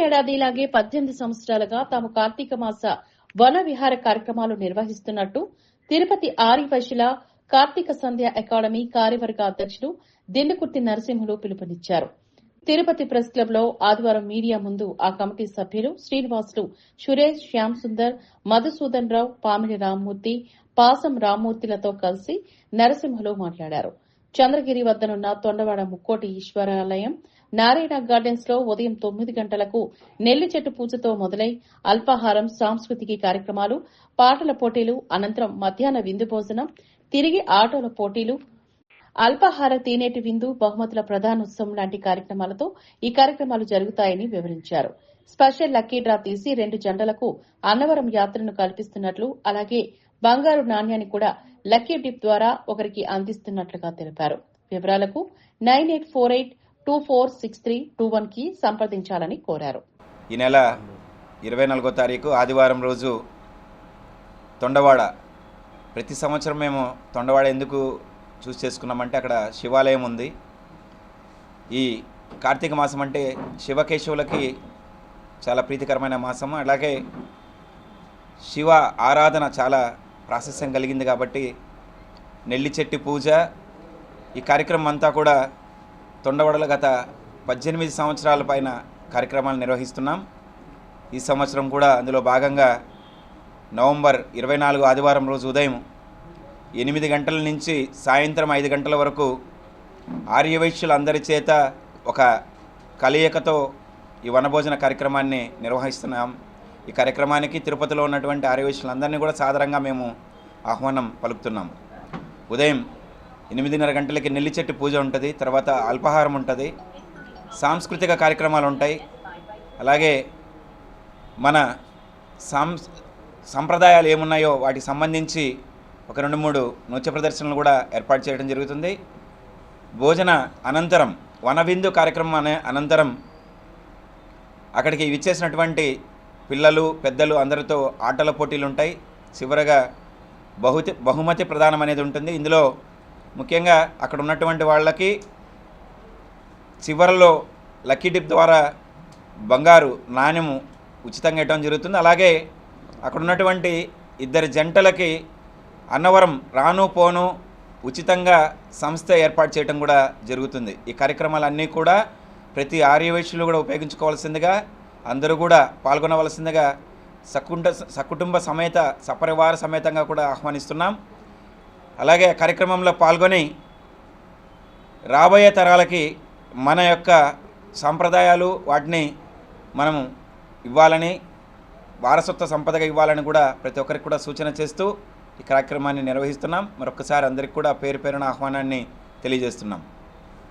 ఏడాదిలాగే 18 సంవత్సరాలుగా తాము కార్తీక మాస వన విహార కార్యక్రమాలు నిర్వహిస్తున్నట్టు తిరుపతి ఆర్యవైశ్యుల కార్తీక సంధ్య అకాడమీ కార్యవర్గ అధ్యక్షుడు దిండుకుర్తి నరసింహులు పిలుపునిచ్చారు. తిరుపతి ప్రెస్ క్లబ్ లో ఆదివారం మీడియా ముందు ఆ కమిటీ సభ్యులు శ్రీనివాసులు, సురేష్, శ్యామ్ సుందర్, మధుసూదన్ రావు, పామిడి రామ్మూర్తి, పాసం రామ్మూర్తిలతో కలిసి నరసింహులు మాట్లాడారు. చంద్రగిరి వద్దనున్న తొండవాడ ముక్కోటి ఈశ్వరాలయం నారాయణ గార్డెన్స్ లో ఉదయం 9 గంటలకు నెల్లి చెట్టు పూజతో మొదలై అల్పాహారం, సాంస్కృతిక కార్యక్రమాలు, పాటల పోటీలు, అనంతరం మధ్యాహ్న విందు భోజనం, తిరిగి ఆటోల పోటీలు, అల్పాహార తీనేటి విందు, బహుమతుల ప్రధానోత్సవం లాంటి కార్యక్రమాలతో ఈ కార్యక్రమాలు జరుగుతాయని వివరించారు. స్పెషల్ లక్కీ డ్రా తీసి 2 జంటలకు అన్నవరం యాత్రను కల్పిస్తున్నట్లు, అలాగే బంగారు నాణ్యాన్ని కూడా లక్కీ డిప్ ద్వారా ఒకరికి అందిస్తున్నట్లుగా తెలిపారు. వివరాలకు 9848246321 కి సంప్రదించాలని కోరారు. ఈ నెల 24వ తారీఖు ఆదివారం రోజు తొండవాడ, ప్రతి సంవత్సరం మేము తొండవాడ ఎందుకు చూస్ చేసుకున్నామంటే అక్కడ శివాలయం ఉంది. ఈ కార్తీక మాసం అంటే శివకేశవులకి చాలా ప్రీతికరమైన మాసం. అలాగే శివ ఆరాధన చాలా ప్రాశస్యం కలిగింది కాబట్టి నెల్లి చెట్టు పూజ, ఈ కార్యక్రమం అంతా కూడా తొండవాడలో గత 18 సంవత్సరాల పైన కార్యక్రమాలు నిర్వహిస్తున్నాం. ఈ సంవత్సరం కూడా అందులో భాగంగా నవంబర్ 24 ఆదివారం రోజు ఉదయం 8 గంటల నుంచి సాయంత్రం 5 గంటల వరకు ఆర్యవైశ్యులందరి చేత ఒక కలయికతో ఈ వనభోజన కార్యక్రమాన్ని నిర్వహిస్తున్నాం. ఈ కార్యక్రమానికి తిరుపతిలో ఉన్నటువంటి ఆర్యవైశ్యులందరినీ కూడా సాదరంగా మేము ఆహ్వానం పలుకుతున్నాం. ఉదయం 8:30 గంటలకి నెల్లి చెట్టు పూజ ఉంటుంది, తర్వాత అల్పాహారం ఉంటుంది, సాంస్కృతిక కార్యక్రమాలు ఉంటాయి. అలాగే మన సంప్రదాయాలు ఏమున్నాయో వాటికి సంబంధించి ఒక 2-3 నృత్య ప్రదర్శనలు కూడా ఏర్పాటు చేయడం జరుగుతుంది. భోజన అనంతరం వనవిందు కార్యక్రమం అనంతరం అక్కడికి విచ్చేసినటువంటి పిల్లలు, పెద్దలు అందరితో ఆటల పోటీలు ఉంటాయి. చివరగా బహుమతి ప్రదానం అనేది ఉంటుంది. ఇందులో ముఖ్యంగా అక్కడ ఉన్నటువంటి వాళ్ళకి చివరిలో లక్కీ డిప్ ద్వారా బంగారు నాణ్యము ఉచితంగా ఇవ్వడం జరుగుతుంది. అలాగే అక్కడ ఉన్నటువంటి 2 జంటలకి అన్నవరం రాను పోను ఉచితంగా సంస్థ ఏర్పాటు చేయడం కూడా జరుగుతుంది. ఈ కార్యక్రమాలన్నీ కూడా ప్రతి ఆర్యవైశ్యులు కూడా ఉపయోగించుకోవాల్సిందిగా, అందరూ కూడా పాల్గొనవలసిందిగా సకుటుంబ సమేత సపరివార సమేతంగా కూడా ఆహ్వానిస్తున్నాం. అలాగే కార్యక్రమంలో పాల్గొని రాబోయే తరాలకి మన యొక్క సాంప్రదాయాలు వాటిని మనము ఇవ్వాలని, వారసత్వ సంపదగా ఇవ్వాలని కూడా ప్రతి ఒక్కరికి కూడా సూచన చేస్తూ ఈ కార్యక్రమాన్ని నిర్వహిస్తున్నాం. మరొకసారి అందరికీ కూడా పేరు పేరున ఆహ్వానాన్ని తెలియజేస్తున్నాం.